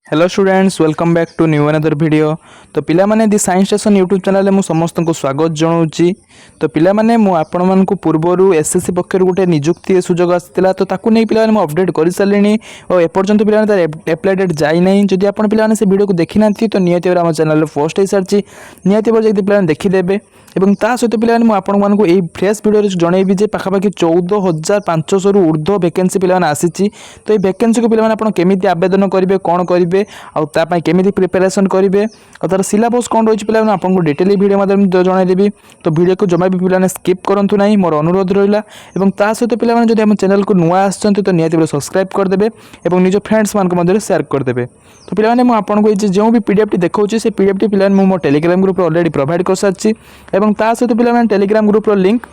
Hello students welcome back to new another video. तो पिला माने the science station YouTube channel मु समस्त को स्वागत जनाऊँगी। तो पिला माने मु आपण मानकु पूर्वरु एसएससी पक्षर गोटे नियुक्ति सुजोग आसला तो ताकू नहीं पिला माने अपडेट कर सारे और एपर्यंत पिला माने एप्लाई डेट जाई नहीं। जदि आपण पिला माने से वीडियो को देखि नांती तो नियति आम चैनल पोस्ट हो सारी नियति जब पिला देखिदेवे एवं ता सहित पिला माने आपण मानकु एई फ्रेश वीडियो जनइबी जे पाखापाखि 14,500 रु ऊर्ध्व वैकेंसी पिला माने आसीची। तो ये वैकेंसी को पिला माने आपण केमिति आवेदन करिवे कोन करिवे आउ ता पई केमिति प्रिपरेशन करिवे और तार सिलेबस कोन रहिछि पिला माने आपण को डिटेल वीडियो माध्यम जणाइ देबी। तो वीडियो को जमा भी पिला माने स्किप करंतु नाही मोर अनुरोध रहिला। एवं ता सहित पिला माने जदि हम चैनल को नुआ आछंती तो नियति सब्सक्राइब कर देबे एवं निज फ्रेंड्स मान को मध्य शेयर कर देबे। तो पिला माने मु आपण को जो भी पीडीएफ टी देखौछि से पीडीएफ टी पिला माने मो टेलीग्राम ग्रुप ऑलरेडी प्रोवाइड कर सारछि एवं ता सहित पिला माने टेलीग्राम ग्रुप रो लिंक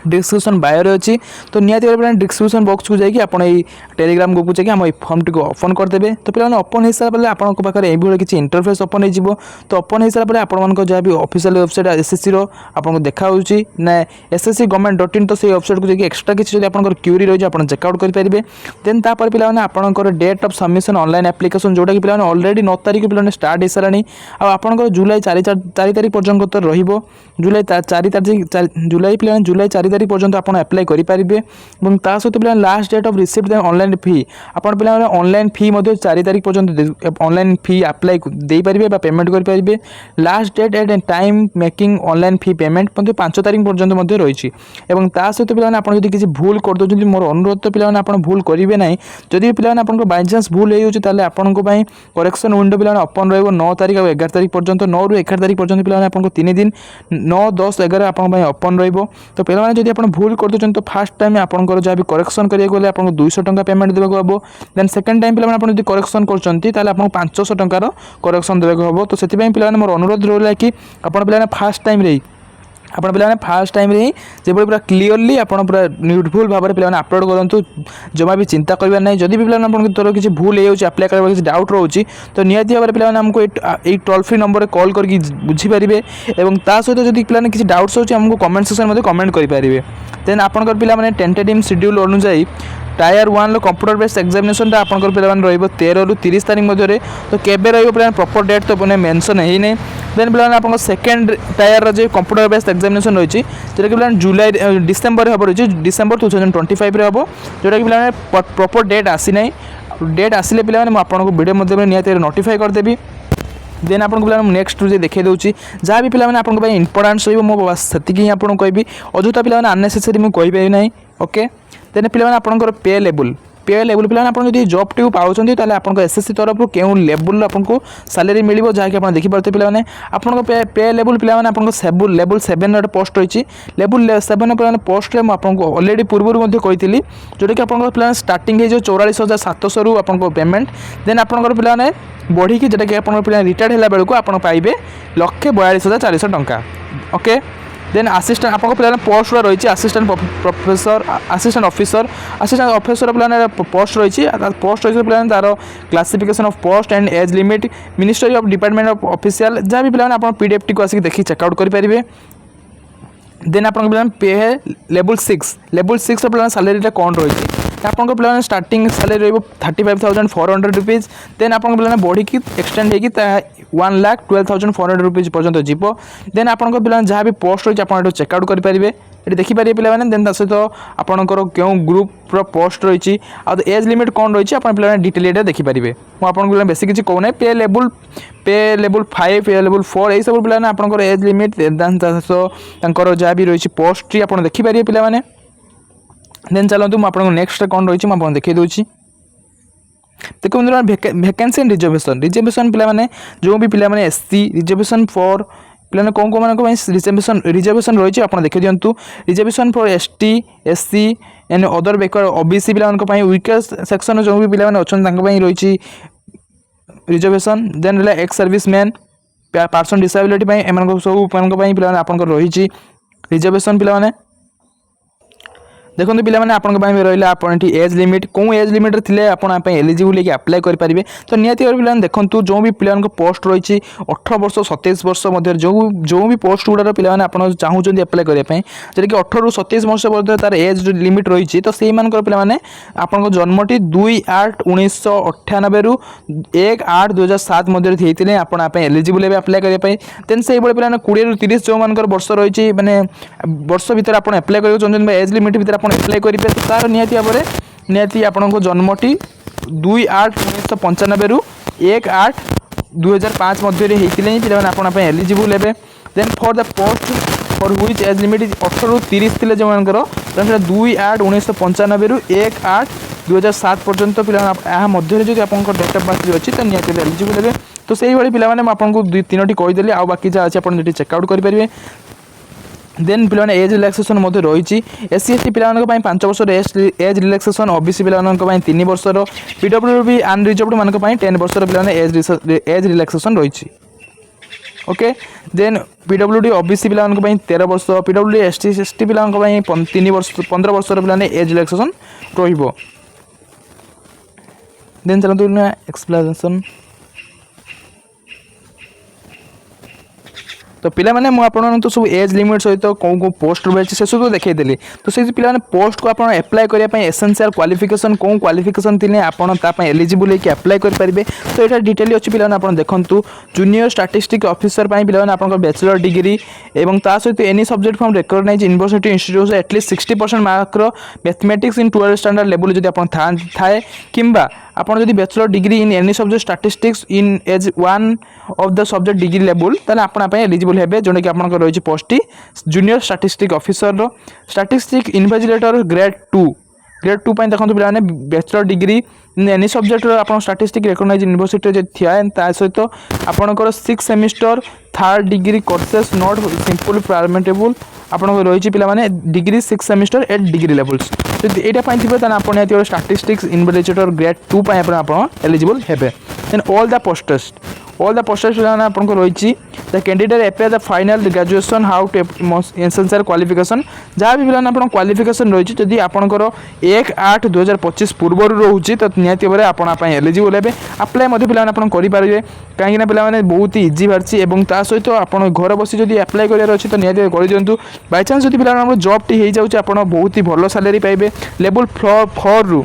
डिस्क्रिप्शन बायो रे अच्छी। तो निहाती भाव डिस्क्रिप्शन बॉक्स को जाकि आप टेलीग्राम ग्रुप को जाकि आम फॉर्म टी ओपन करदे। तो पे ओपन हो सारा आपंक पाखे ये किसी इंटरफेस ओपन हो। तो ओपन हो सारा आप जहाँ भी ऑफिशियल वेबसाइट एसएससी रो आपको देखा ना ssc.government.in तो से वेबसाइट को जाकि एक्सट्रा किसी आप क्यूरी रही है चेकआउट करेंगे। देन तापर पे आपंकर date of submission online application जोटा कि पे ऑलरेडी 9 तारीख पे स्टार्ट हो सारा आपंकर जुलाई 4 तारीख पर्यंत रही जुलाई 4 तारीख जुलाई पे जुलाई 4 तारीख पर्यंत आप अप्लाई करेंगे। सहित पे last date of receipt online fee आपन पे ऑनलाइन फी 4 तारीख पर्यंत ऑनलाइन फी अप्लाई दे पारे पेमेंट करेंगे। Last date at time making online fee payment 5 तारीख पर्यंत रही। सहित पे आप किसी भूल कर दौरान मोर अनुरोध तो पे आप भूल करेंगे ना। जदि पे आप बाईचान्स भूल हो आपन करेक्शन विंडो पे ओपन रही 9 तारीख और 11 तारीख पर्यंत 9 रु 11 तारीख पर्यंत पे आपको 3 दिन 9, 10, 11 आप ओपन रही। तो पे आप भूल कर दौरान तो फास्ट टाइम आपंकर जहाँ भी करेक्शन करेंगे आपको 200 टंका पेमेंट देवाक हम। देन सेकेंड टाइम पे आप करेक्शन कर 500 टंकार करेक्शन देवाक हम। तो से पे मोर अनुरोध रहा कि आप पे फास्ट टाइम रे आप पे फास्ट टाइम ही जो पूरा क्लीयरली आप पूरा न्यूट्रफुल भाव में पे अपलोड करूँ जमा भी चिंता करना ना। जदि भी पे तोर किसी भूल हो अप्लाई कर किसी डाउट रोचे तो निहाती भाव में पे आमको ये टोल फ्री नंबर कॉल करके बुझीपारे और ता सहित जब पे किसी डाउट्स होमको कमेंट सेक्शन में कमेंट करेंगे। देन आपंकर पे टेंटेटिव शेड्यूल अनुसार टायर 1 कंप्यूटर बेस्ड एग्जामिनेशन आपंकर पे 13 रु 30 तारीख मध्य। तो केबे रही प्रॉपर डेट तो मेंशन है नहीं। देन पे आप सेकेंड टायर जो कंप्यूटर बेस्ड एग्जामिनेशन रही जोटा कि पे जुलाई डिसेम्बर हम रही डिसेम्बर 2025 हम जोटा कि पे प्रॉपर डेट आसी ना। डेट आसिले पे आपको वीडियो मध्य निहाती नोटिफाई करदेवी। देन आपको पे नेक्स्ट जो देखा दूसरी जहाँ भी पे इंपोर्टान्स रही मो से आपको कहबी अजुता पे अननेसेसरी मुझे कहीपर ना। ओके देन पे आपंकर पे लेवल पे आप जॉब टी पाँच आपको एसएससी तरफ क्यों लेवल आपको सैलरी मिल जहाँकि आप देखिपे पे आपको पे लेवल पे आपको लेवल 7 पोस्ट रही। लेवल 7 पे पोस्ट में आपको ऑलरेडी पूर्व कही जोटा कि आप स्टार्टिंग हो 44,700 रु आपको पेमेंट। देन आपंकर पे बढ़ी जोटा कि आप रिटायर्ड है बेलू आप पाइबे 1,42,400 टंका। ओके देन असिस्टेंट आपको पे पोस्ट रही असिस्टेंट प्रोफेसर असिस्टेंट ऑफिसर पे पोस्ट रही पोस्ट रही पे तार classification of post and age limit ministry of department of official जहाँ भी पे पीडीएफ टी को आसिक देखिए चेकआउट करेंगे। देन आप पे है लेवल 6 पे सैलरी कौन रही आपको पे स्टार्टिंग सैलरी रही 35,400 रुपीज। देन आपको पे बढ़ी एक्सटेंड होगी 1,12,400 रुपीज पर्यंत जीव। देन आपको पे जहाँ भी पोस्ट रही आप चेकआउट करेंगे ये देखिपारे पे। देन सहित आपंकर क्यों ग्रुप पोस्ट रही एज लिमिट कौन रही पे डिटेल देखिपारे। मुझे बेसी किसी कहूना पे लेवल 5 पे लेवल 4 यही सब पे आपंकर एज लिमिट देन सहित जहाँ भी रही पोस्ट आप देखिपारे पे। देन चलते मुझे नेक्स्ट कौन रही मुझे देखी दूसरी देखो वैकेंसी एंड रिजर्वेशन पे जो भी पे एससी रिजर्वेशन फॉर पे कौन कौन मान रिजर्वेशन रही है आप देखी दिंतु reservation for ST SC and other backward OBC पे वीकेस्ट सेक्शन जो भी पे अच्छा रही रिजर्वेशन। देन रहा ex service man person disability सब पे आप रही रिजर्वेशन पे। देखो पिलाने आपण रहा आपन एज लिमिट कौन एज लिमिट थे आप एलिजिबल होगी अप्लाई करेंगे। तो निहती पे देखो जो भी पिला पोस्ट रही 18 वर्ष 27 वर्ष मध्य जो भी पोस्ट गुड़ा पिलाने आप चाहूँ अप्लाई करने जैसे कि 18 ରୁ 27 वर्ष मध्य तार एज लिमिट रही। तो से पिलाने आपन जन्मटी 2/8/1998 ରୁ 1/8/2007 मध्य होते आप एलिजिबल है अप्लाई करने। देन से पिलाने 20 ରୁ 30 जो मान वर्ष रही मैंने वर्ष भितर आप अप्लाई कर चाहते एज लिमिट भितर आप अप्लाई करेंगे। तो तार निहती भाव में निहती आपन जन्मटी 2/8/1995 ରୁ 1/8/2005 मध्य होते ही पिलाने एलिजिबल है। Then for the post for which age limit 18 ରୁ 30 थे जो मान 2/8/1995 ରୁ 1/8/2007 पर्यंत पिला मध्य जो आप डेट ऑफ बर्थ अच्छी तो निहती एलिजिबल है। तो से भाई पिलाने आपको 2-3टी कहीदेली आ बाकी जहाँ अच्छे आप चेकआउट करेंगे। देन पिलाने एज रिलैक्सेशन रही एससी एसटी पिला 5 वर्ष एज रिलैक्सेशन ओबीसी पिला 3 वर्ष पीडब्ल्यूडी अनरिजर्व्ड मान 10 वर्ष पिलाने एज रिलैक्सेशन रही। ओके देन पीडब्ल्यूडी ओबीसी पिला 13 वर्ष पीडब्ल्यूडी एसटी एसटी पिला 3 वर्ष 15 वर्ष पिलाने एज रिलैक्सेशन रहिबो। देन चलतु एक्सप्लेनेशन। तो पिला माने मु आपन तो सब एज लिमिट सहित कौन कौन पोस्ट रही से सब देखईदेली। तो से पिला पोस्ट को आप अप्लाई करने एसेंशियल क्वालिफिकेशन कौन क्वालिफिकेशन थी आप एलिजिबल होकर अप्लाई करेंगे। तो यहाँ डिटेल अच्छी पिला आप देखूँ जूनियर स्टैटिस्टिक ऑफिसर पिला आप बैचलर डिग्री एवं ता सहित any subject from recognised university institute at least 60% mark mathematics in 12th standard level जब आप थाए किंबा आपन जदि bachelor degree in any subject statistics in as one of the subject degree level ताले आपन एलिजिबल हेबे जोने कि आपन रही post junior statistic officer statistic invigilator grade 2 पे देखो पिलाने bachelor degree in any subject आप स्टैटिस्टिक रिकॉग्नाइज्ड यूनिवर्सिटी जो थिया सहित आपंकर 6 semester 3rd degree courses not simple permittable आपन रही पिलाने डिग्री 6 सेमिस्टर 8 डिग्री लेवल्स। तो यहाँ थे आप स्टैटिस्टिक्स इन्विजिलेटर ग्रेड 2 आप एलिजिबल हेबे। देन ऑल द पोस्टेस्ट आपको रही the candidate appear the final graduation how to essential qualification जहाँ भी पिलाने आप क्वालिफिकेशन रही जदि आपंकर 1/8/2025 पूर्व रोचे तो निहती भाव में आप एलिजिबल है अप्लाई पिलाने आप करेंगे कहीं पिलाने बहुत ही इजी बाहरी ता सहित आप घर बसी जब अप्लाई करार अच्छे तो निहती कर दिंतु बाई चान्स जब पिलाने जॉब टी हो जाए आप बहुत ही भल सैलरी पाइबे लेवल 4 रू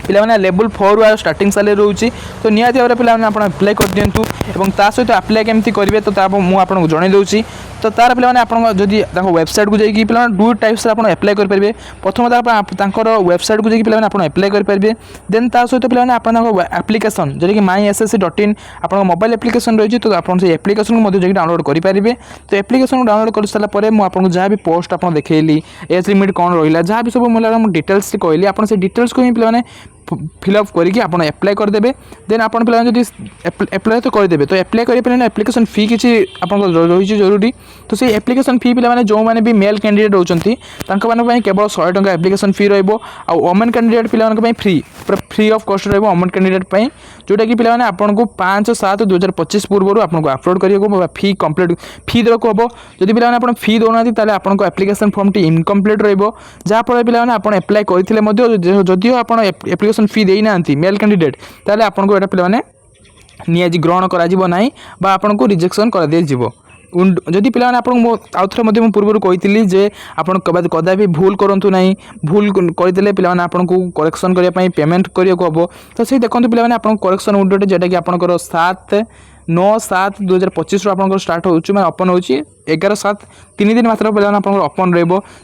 पिलाने लेवल 4 रू स्टार्टिंग सैलरी रोचे। तो निहती भाव में पिलाने आप अप्लाई कर दिंतु और ता सहित अप्लाई केमती करेंगे तो मुझे जन दूसरी। तो तार पिलाने आप जदि वेबसाइट को जाकि पिला 2 टाइप्स आप अप्लाई करेंगे। प्रथम वेबसाइट को जाकि पिलाने आप अप्लाई करेंगे। देन ता सहित पिलाने आप एप्लिकेशन जैसे कि mySSC.in आप मोबाइल एप्लिकेशन रही तो आप एप्लिकेशन को डाउनलोड करेंगे। तो एप्लिकेशन डाउनलोड कर सारापर मुझे जहाँ भी पोस्ट आप देखली एज लिमिट कौन रहा जहाँ भी सब मुझे डिटेल्स कहली आप डिटेल्स को ही पिलाने फिलअप करके आप अप्लाई करदे। देन आप पिलाने अप्लाई तो करदे तो अप्लाई करेंगे एप्लिकेशन फी किसी रही जरूरी। तो से एप्लिकेशन फी पिलाने जो मैंने भी मेल कैंडिडेट होती केवल 100 टंका एप्लिकेशन फी रोमन कैंडिडेट पिलाने फ्री पूरा free of cost Roman candidate जोटा कि पिलाने आपको 5/7/2025 पूर्व आपको अपलोड करिए फी कंप्लीट फी देवाक हम जब पिलाने आप फी दौना आपको एप्लिकेशन फॉर्म टी इनकम्प्लीट रहाँफल पिलाने आप अप्लाई करते जदिव आप एप्लिकेशन फी देना मेल कैंडिडेट ताले आपको यहाँ पिलाने निजी ग्रहण करा आपको रिजेक्शन कर दिया। जदि पिलाने आउ थे पूर्व कही जे आप कदापि भूल करूँ ना भूल करदे पिलाने आपको करेक्शन करने पेमेंट करने हम। तो से देखो पिलाने आप करेक्शन उडोटे जोटा कि आपंकर 7/9/7/2025 आप स्टार्ट हो ओपन हो 11/7 3 दिन मात्र पिलाने आप ओपन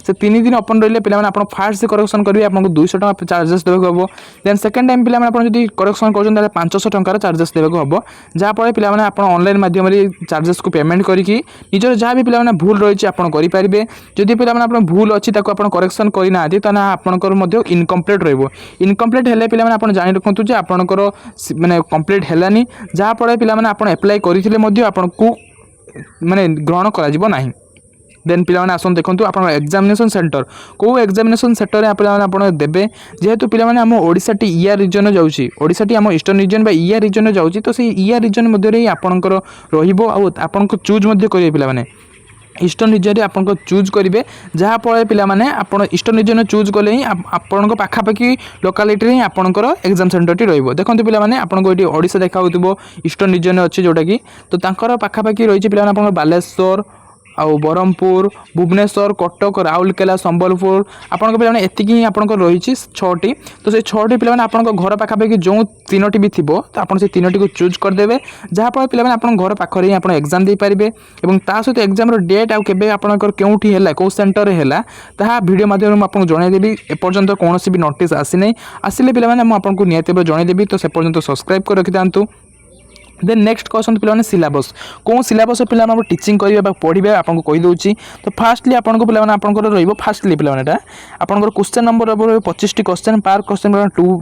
से 3 दिन ओपन रही पिलाने आप फास्ट से करेक्शन करेंगे आपको 200 टका चार्जेस देवाक हम। देन सेकेंड टाइम पिलाने आप जब करेक्शन कर 500 टंकार चार्जेस देवाक हम जहाँफल पिलाने आप ऑनलाइन माध्यम चार्जेस को पेमेंट करके निजर जहाँ भी पिलाने भूल रही आप करेंगे। जदि पिलाने आप भूल अच्छी करेक्शन करना तो आपंकर इनकम्प्लीट इनकम्प्लीट हेल्ले पिलाने आप जानी रखुँ जे आपंकर माने कंप्लीट हेलानी जहाँफल पिलाने आप अप्लाई करते आपको माने ग्रहण करा नहीं। देन पिलाने आसन देखो आप एग्जामिनेशन सेंटर कौ एग्जामिनेशन सेंटर आप देवे जेहेतु पिलाने आम ओडिशा टी ईआर रिजन जाऊँगी ओडिशा टी आम ईस्टर्न रिजन ईआर रिजन जाऊँगी तो से ईआर रिजन मध्य आपंकर रही चूज करेंगे पिलाने इष्ट निजरे आपन चूज करेंगे जहाँफल पे आप इष्ट निजन चूज कले ही आपण पाखापाखि लोकालिटी ही आपंकर एग्जाम सेंटर टी देखो पे आपको ये ओडिशा देखा इष्ट निजन अच्छे जोटा कि तो पाखापाखि रही है पे बालेश्वर आउ ब्रह्मपुर भुवनेश्वर कटक राउरकेला संबलपुर आपंक पे एतिक ही आप रही 6टी तो से 6टी पे आप घर पाखापाखि जो 3टी भी थी तो आप 3टी को चूज करदे जहाँफल पे आप घर पाखे ही आप एग्जाम दे पारे और ता सहित एग्जाम डेट आउ आपंकर केउठी है कौ सेन्टर है ताहा वीडियो माध्यम आपको जनईदेवी एपर्यंत कौन भी नोटिस आसी नहीं आसिले पे आपको निहत जनईदेवी तो से पर्यंत सब्सक्राइब कर रखि था। देन नेक्स्ट क्वेश्चन पे सिलेबस कौन सिलेबस पे टीचिंग करेंगे पढ़े आपको कहीदे तो फास्टली आपको पे आपंकर फास्टली पे आपंकर क्वेश्चन नंबर रही 25टी क्वेश्चन पार क्वेश्चन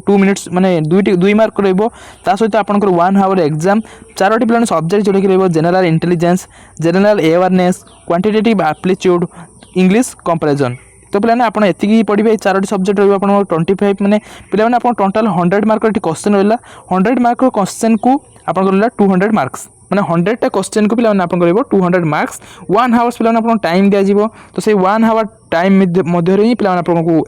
2 मिनिट्स माने 2 मार्क रहा सहित आपंकर 1 आवर एग्जाम 4टी पे सब्जेक्ट जोटा कि general intelligence general awareness quantitative aptitude English comparison तो पे आप पढ़े 4टी सब्जेक्ट रहा 25 मैंने पे टोटाल 100 मार्क क्वेश्चन रहा 100 मार्क क्वेश्चन को आप 200 मार्क्स मैंने 100टा क्वेश्चन को पे 200 मार्क्स 1 आवर्स पे आपको टाइम दिज्व तो से 1 आवर टाइम मध्य ही पे आपको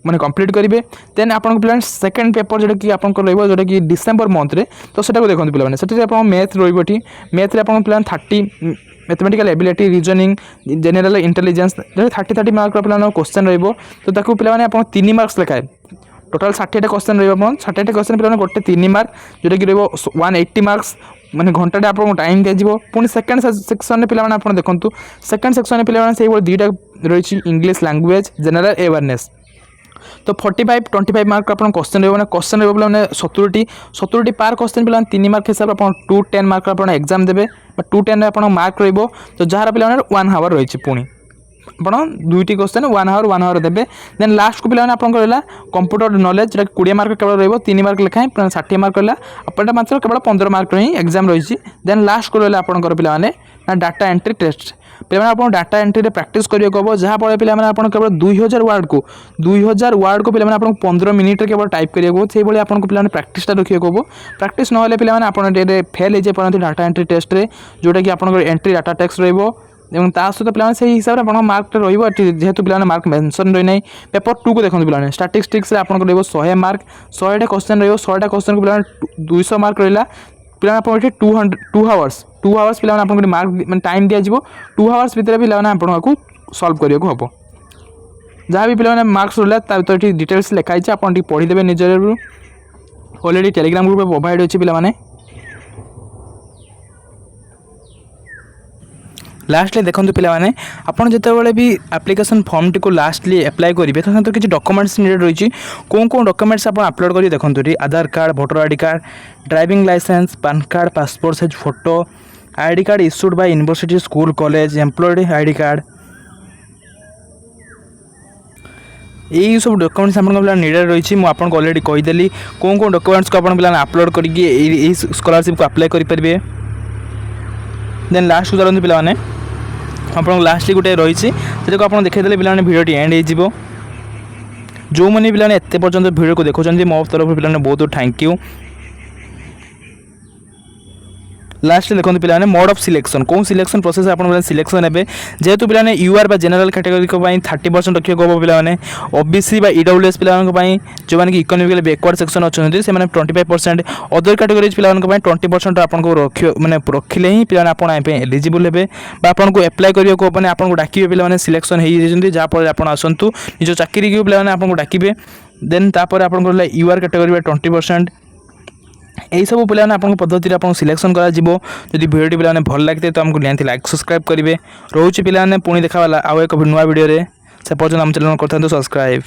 मैंने कंप्लीट करेंगे देन आप सेकेंड पेपर जोटा कि आपको जोटा कि डिसेम्बर मंथ रे तो सेटा को देखते पे से आप मैथ रही मैथ रे पे 30 mathematical ability reasoning general intelligence 30 mark पे क्वेश्चन रही पे आप 3 मार्क्स लेखाए टोटाल 60टा क्वेश्चन रहा 60टा क्वेश्चन पे गोटे 3 मार्क जोटा कि 180 मार्क्स मैंने घंटाटे आपको टाइम दिज्व पुणी सेकेंड सेक्शन पे आप देखो सेकेंड सेक्शन पे से 2टा रही इंग्लिश लैंग्वेज जनरल अवेयरनेस तो 45 25 मार्क आप क्वेश्चन रहा क्वेश्चन रहा 70टी पार क्वेश्चन पे 3 मार्क हिसाब से 210 मार्क आप एग्जाम देते 210 आप मार्क रही तो जार पे 1 आवर रही पुणी आप 2टी क्वेश्चन 1 आवर देते देन लास्ट को पे आपको रहा कंप्यूटर नॉलेज जो 20 मार्क केवल रही 3 मार्क लेखाएं 60 मार्क रहा आपटा मात्र केवल 15 मार्क ही एग्जाम रही देन लास्ट को रहा आपंकर पे डाटा एंट्री टेस्ट पे आप डाटा एंट्री प्रैक्टिस करने को जहाँफल पे केवल 2000 वार्ड को पे आपको 15 मिनिट केवल टाइप करिए भाई आपको पे प्रैक्टिसटा रखिए को प्रैक्टिस ना पे आप फेल हो जाए डाटा एंट्री टेस्ट रे जोटा कि आप एंट्री डाटा टेक्स रही सहित पे से हिसाब से आप मार्क जेहेतु पे मार्क मेंशन रही ना पेपर 2 को देखते पे स्टैटिस्टिक्स आपको 100 मार्क 100टा क्वेश्चन रही 100टा क्वेश्चन को पे 200 मार्क रहा पे आप 2 आवर्स पे आपको मार्क मैंने टाइम दिज्व 2 आवर्स भितर भी आपको सल्व करने को हम जहाँ भी पे मार्क्स रहा तो ये डिटेल्स लिखाई आप पढ़ीदे निजर अलरेडी टेलीग्राम ग्रुप प्रोवाइड अच्छे पे लास्टली देखो पे आपड़ जिते भी एप्लिकेशन फॉर्म टी को लास्टली अप्लाई करेंगे तो किसी डॉक्यूमेंट्स नीडेड रही कौन डॉक्यूमेंट्स आप अपलोड करेंगे देखो Aadhaar card voter ID card driving licence PAN card passport size photo ID card issued by university school college employed ID card यही सब डॉक्यूमेंट्स आप नीडेड रही मुझे अलरेडी कहीदेली कौन डॉक्यूमेंट्स को आप अपलोड करके स्कॉलरशिप को अप्लाई करेंगे देन लास्ट को चलते पे आप लास्टली गोटे रही से आप देखते पे भिडियो एंड हो जो मैंने पे एत पर्यटन भिडियो को देखुं मो तरफ पे बहुत थैंक यू लास्ट देखते पे मोड ऑफ सिलेक्शन कौन सिलेक्शन प्रोसेस आप सिलेक्शन है जेहेतु पे यूआर बा जनरल कैटेगरी 30% रखिए पे ओबीसी बा ईडब्ल्यूएस पे जो मैंने इकोनॉमिकली बैकवर्ड सेक्शन अच्छा से 25% अदर कैटेगरीज पे 20% आपको मैंने रखिले ही पे आप एलिजिबल हे आपको एप्लाई करने आपको डाके पे सिलेक्शन हो जहाँफल आप आसतु निज चाकरी को पे आपको डाके देन तापर आप यूआर कैटेगरी 20% यही सब पे आप पद्धति आप सिलेक्शन करी भिडियो पे भल लगे तो आमको निहाती लाइक सब्सक्राइब करेंगे रोचे पे पुणी देखा आउ एक नुआ वीडियो से पर्यटन आम चैनल करते सब्सक्राइब।